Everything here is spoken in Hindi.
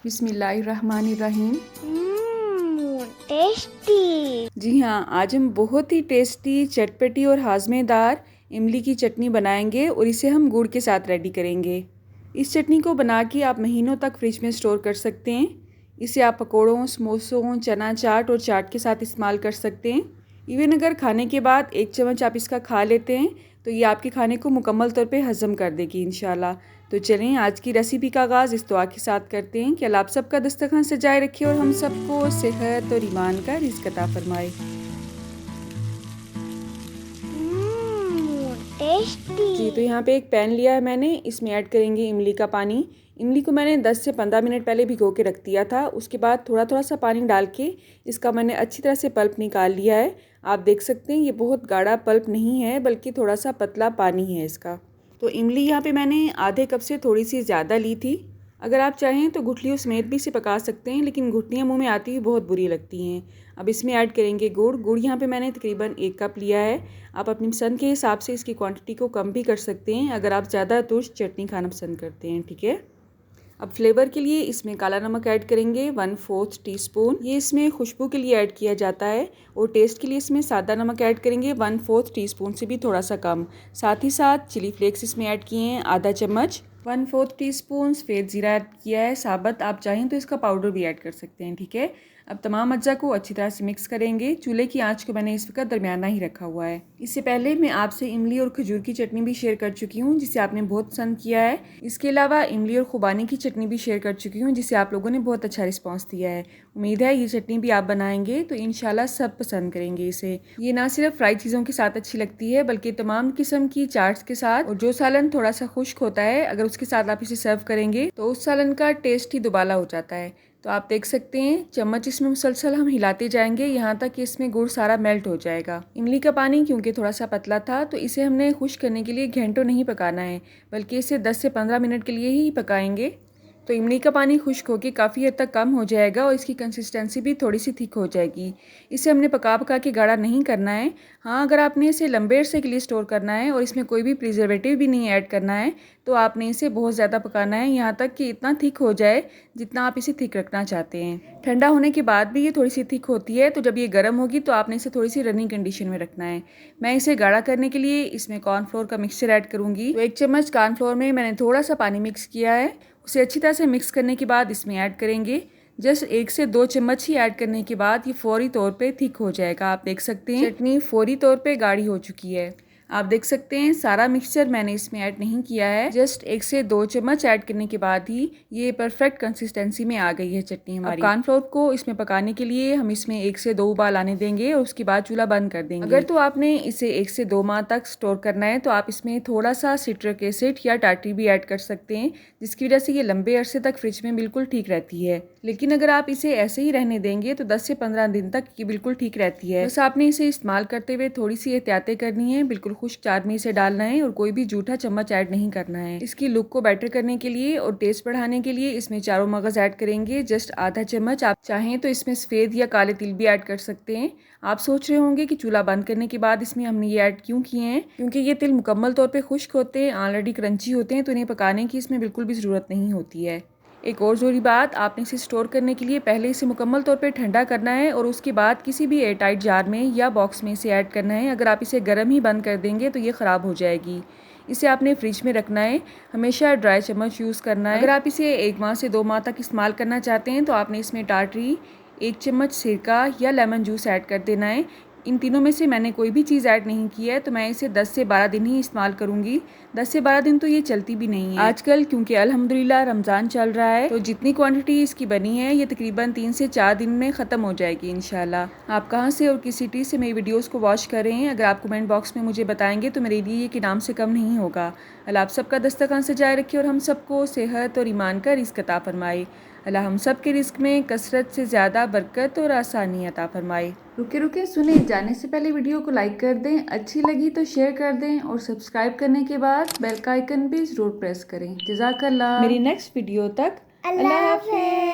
बिस्मिल्लाहिर्रहमानिर्रहीम। टेस्टी। जी हाँ, आज हम बहुत ही टेस्टी, चटपटी और हाजमेदार इमली की चटनी बनाएंगे और इसे हम गुड़ के साथ रेडी करेंगे। इस चटनी को बना के आप महीनों तक फ्रिज में स्टोर कर सकते हैं। इसे आप पकौड़ों, समोसों, चना चाट और चाट के साथ इस्तेमाल कर सकते हैं। इवन अगर खाने के बाद 1 चम्मच आप इसका खा लेते हैं तो ये आपके खाने को मुकम्मल तौर पे हज़म कर देगी इंशाल्लाह। तो चलें आज की रेसिपी का आगाज़ इस दुआ के साथ करते हैं कि अल्लाह आप सबका दस्तरखान सजाए रखे और हम सबको सेहत और ईमान का रिज़्क़ अता फरमाए। टेस्टी। जी, तो यहाँ पे एक पैन लिया है मैंने, इसमें ऐड करेंगे इमली का पानी। इमली को मैंने 10 से 15 मिनट पहले भिगो के रख दिया था। उसके बाद थोड़ा थोड़ा सा पानी डाल के इसका मैंने अच्छी तरह से पल्प निकाल लिया है। आप देख सकते हैं ये बहुत गाढ़ा पल्प नहीं है बल्कि थोड़ा सा पतला पानी है इसका। तो इमली यहाँ पे मैंने आधे कप से थोड़ी सी ज़्यादा ली थी। अगर आप चाहें तो गुठलियों समेत भी इसे पका सकते हैं, लेकिन गुठलियाँ मुँह में आती हुई बहुत बुरी लगती हैं। अब इसमें ऐड करेंगे गुड़। गुड़ यहाँ पे मैंने तकरीबन 1 कप लिया है। आप अपनी पसंद के हिसाब से इसकी क्वांटिटी को कम भी कर सकते हैं अगर आप ज़्यादा तुर्श चटनी खाना पसंद करते हैं, ठीक है। अब फ्लेवर के लिए इसमें काला नमक ऐड करेंगे 1/4 टीस्पून। ये इसमें खुशबू के लिए ऐड किया जाता है। और टेस्ट के लिए इसमें सादा नमक ऐड करेंगे 1/4 टीस्पून से भी थोड़ा सा कम। साथ ही साथ चिली फ्लेक्स इसमें ऐड किए हैं आधा चम्मच। 1/4 टीस्पून सफ़ेद ज़ीरा ऐड किया है साबुत। आप चाहें तो इसका पाउडर भी ऐड कर सकते हैं, ठीक है। अब तमाम अज्जा को अच्छी तरह से मिक्स करेंगे। चूल्हे की आंच को मैंने इस वक्त दरमियाना ही रखा हुआ है। इससे पहले मैं आपसे इमली और खजूर की चटनी भी शेयर कर चुकी हूँ जिसे आपने बहुत पसंद किया है। इसके अलावा इमली और खुबानी की चटनी भी शेयर कर चुकी हूँ जिसे आप लोगों ने बहुत अच्छा रिस्पॉन्स दिया है। उम्मीद है ये चटनी भी आप बनाएंगे तो इंशाल्लाह सब पसंद करेंगे इसे। ये ना सिर्फ फ्राई चीज़ों के साथ अच्छी लगती है बल्कि तमाम किस्म की चाट्स के साथ, और जो सालन थोड़ा सा खुश्क होता है अगर उसके साथ आप इसे सर्व करेंगे तो उस सालन का टेस्ट ही दुबाला हो जाता है। तो आप देख सकते हैं चम्मच इसमें मुसलसल हम हिलाते जाएंगे यहाँ तक कि इसमें गुड़ सारा मेल्ट हो जाएगा। इमली का पानी क्योंकि थोड़ा सा पतला था तो इसे हमने खुश्क करने के लिए घंटों नहीं पकाना है बल्कि इसे 10 से 15 मिनट के लिए ही पकाएंगे। तो इमली का पानी खुश्क होकर काफ़ी हद तक कम हो जाएगा और इसकी कंसिस्टेंसी भी थोड़ी सी थिक हो जाएगी। इसे हमने पका पका के गाढ़ा नहीं करना है। हाँ, अगर आपने इसे लंबे अरसे के लिए स्टोर करना है और इसमें कोई भी प्रिजर्वेटिव भी नहीं ऐड करना है तो आपने इसे बहुत ज़्यादा पकाना है यहाँ तक कि इतना थिक हो जाए जितना आप इसे थिक रखना चाहते हैं। ठंडा होने के बाद भी ये थोड़ी सी थिक होती है, तो जब ये गर्म होगी तो आपने इसे थोड़ी सी रनिंग कंडीशन में रखना है। मैं इसे गाढ़ा करने के लिए इसमें कॉर्नफ्लोर का मिक्सचर ऐड करूँगी। तो 1 चम्मच कॉर्नफ्लोर में मैंने थोड़ा सा पानी मिक्स किया है। उसे अच्छी तरह से मिक्स करने के बाद इसमें ऐड करेंगे। जस्ट 1 से 2 चम्मच ही ऐड करने के बाद ये फौरी तौर पे थिक हो जाएगा। आप देख सकते हैं चटनी फौरी तौर पे गाढ़ी हो चुकी है। आप देख सकते हैं सारा मिक्सचर मैंने इसमें ऐड नहीं किया है। जस्ट 1 से 2 चम्मच ऐड करने के बाद ही ये परफेक्ट कंसिस्टेंसी में आ गई है चटनी हमारी। कॉर्नफ्लोर को इसमें पकाने के लिए हम इसमें 1 से 2 उबाल आने देंगे और उसके बाद चूल्हा बंद कर देंगे। अगर तो आपने इसे 1 से 2 माह तक स्टोर करना है तो आप इसमें थोड़ा सा सिट्रिक एसिड या टाटरी भी ऐड कर सकते हैं जिसकी वजह से ये लंबे अरसे तक फ्रिज में बिल्कुल ठीक रहती है। लेकिन अगर आप इसे ऐसे ही रहने देंगे तो 10 से 15 दिन तक ये बिल्कुल ठीक रहती है। बस आपने इसे इस्तेमाल करते हुए थोड़ी सी एहतियातें करनी है। बिल्कुल खुश्क चाट में इसे डालना है और कोई भी जूठा चम्मच ऐड नहीं करना है। इसकी लुक को बेटर करने के लिए और टेस्ट बढ़ाने के लिए इसमें चारों मगज ऐड करेंगे जस्ट आधा चम्मच। आप चाहें तो इसमें सफ़ेद या काले तिल भी ऐड कर सकते हैं। आप सोच रहे होंगे कि चूल्हा बंद करने के बाद इसमें हमने ये ऐड क्यों किए हैं, क्योंकि ये तिल मुकम्मल तौर पर खुश्क होते हैं, ऑलरेडी क्रंची होते हैं, तो इन्हें पकाने की इसमें बिल्कुल भी ज़रूरत नहीं होती है। एक और ज़रूरी बात, आपने इसे स्टोर करने के लिए पहले इसे मुकम्मल तौर पे ठंडा करना है और उसके बाद किसी भी एयरटाइट जार में या बॉक्स में इसे ऐड करना है। अगर आप इसे गर्म ही बंद कर देंगे तो ये ख़राब हो जाएगी। इसे आपने फ्रिज में रखना है, हमेशा ड्राई चम्मच यूज़ करना है। अगर आप इसे 1 माह से 2 माह तक इस्तेमाल करना चाहते हैं तो आपने इसमें टाटरी, 1 चम्मच सिरका या लेमन जूस ऐड कर देना है। इन तीनों में से मैंने कोई भी चीज़ ऐड नहीं की है तो मैं इसे 10 से 12 दिन ही इस्तेमाल करूँगी। 10 से 12 दिन तो ये चलती भी नहीं है आजकल, क्योंकि अल्हम्दुलिल्लाह रमज़ान चल रहा है तो जितनी क्वांटिटी इसकी बनी है ये तकरीबन 3 से 4 दिन में ख़त्म हो जाएगी इंशाल्लाह। आप कहाँ से और किस सिटी से मेरी वीडियोज़ को वॉच कर रहे हैं अगर आप कमेंट बॉक्स में मुझे बताएंगे तो मेरे लिए ये कि नाम से कम नहीं होगा। अल्लाह आप सबका दस्तरखान सजाए रखे और हम सबको सेहत और ईमान का रिज़्क़ अता फरमाए। अल्लाह हम सब के रिस्क में कसरत से ज़्यादा बरकत और आसानी अता फरमाए। रुके रुके सुने, जाने से पहले वीडियो को लाइक कर दें, अच्छी लगी तो शेयर कर दें और सब्सक्राइब करने के बाद बेल का आइकन भी ज़रूर प्रेस करें। जज़ाकल्लाह। मेरी नेक्स्ट वीडियो तक अल्लाह हाफ़िज़।